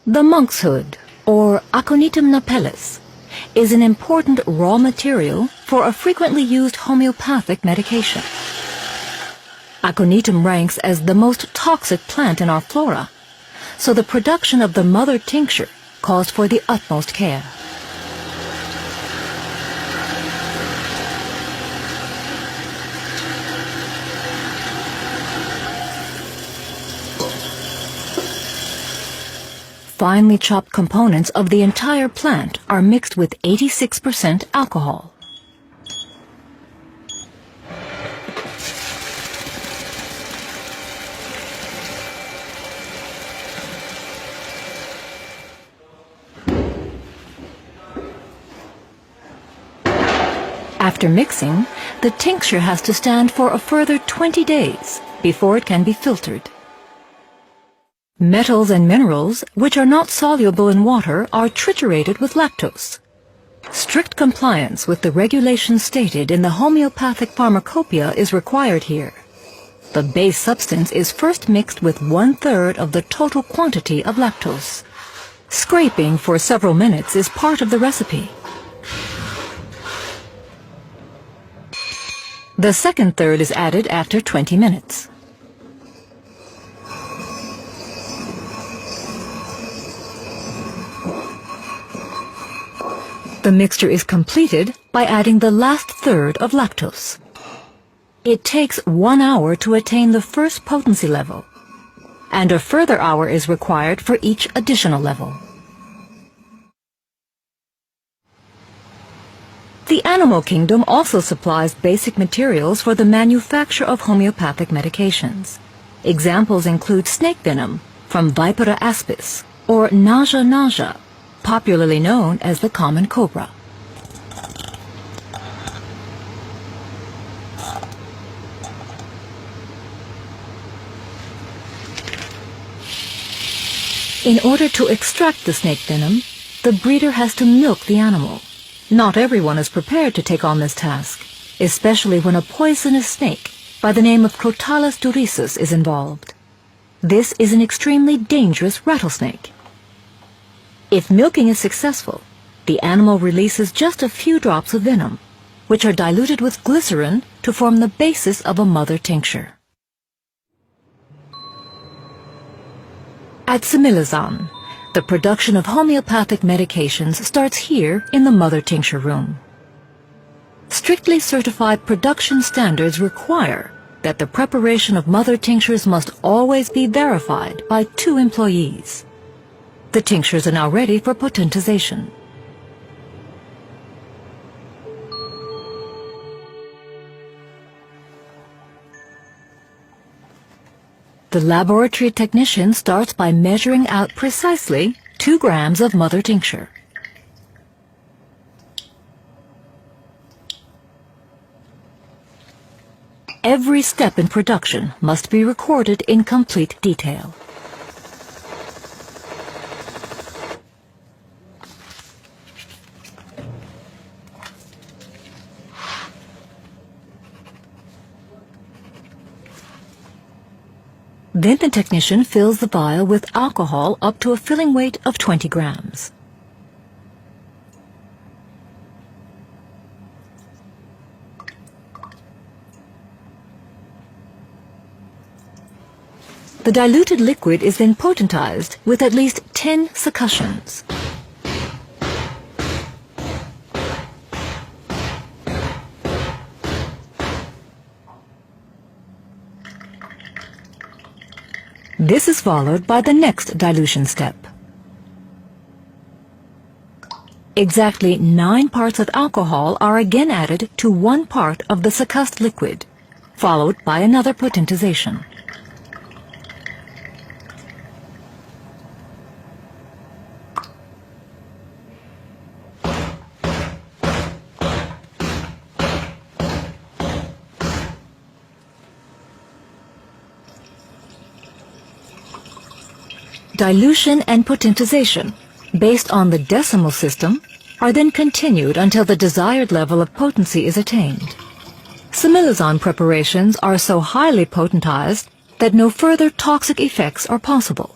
The monk's hood, or Aconitum napellus, is an important raw material for a frequently used homeopathic medication. Aconitum ranks as the most toxic plant in our flora, so the production of the mother tincture calls for the utmost care. Finely chopped components of the entire plant are mixed with 86% alcohol. After mixing, the tincture has to stand for a further 20 days before it can be filtered. Metals and minerals, which are not soluble in water, are triturated with lactose. Strict compliance with the regulations stated in the homeopathic pharmacopoeia is required here. The base substance is first mixed with 1/3 of the total quantity of lactose. Scraping for several minutes is part of the recipe. The second third is added after 20 minutes. The mixture is completed by adding the last third of lactose. It takes 1 hour to attain the first potency level, and a further hour is required for each additional level. The animal kingdom also supplies basic materials for the manufacture of homeopathic medications. Examples include snake venom from Vipera aspis or naja, popularly known as the common cobra. In order to extract the snake venom, the breeder has to milk the animal. Not everyone is prepared to take on this task, especially when a poisonous snake by the name of Crotalus durissus is involved. This is an extremely dangerous rattlesnake. If milking is successful, the animal releases just a few drops of venom, which are diluted with glycerin to form the basis of a mother tincture. At Similazan, the production of homeopathic medications starts here in the mother tincture room. Strictly certified production standards require that the preparation of mother tinctures must always be verified by 2 employees. The tinctures are now ready for potentization. The laboratory technician starts by measuring out precisely 2 grams of mother tincture. Every step in production must be recorded in complete detail. Then the technician fills the vial with alcohol up to a filling weight of 20 grams. The diluted liquid is then potentized with at least 10 succussions. This is followed by the next dilution step. Exactly 9 parts of alcohol are again added to 1 part of the succussed liquid, followed by another potentization. Dilution and potentization, based on the decimal system, are then continued until the desired level of potency is attained. Similazan preparations are so highly potentized that no further toxic effects are possible.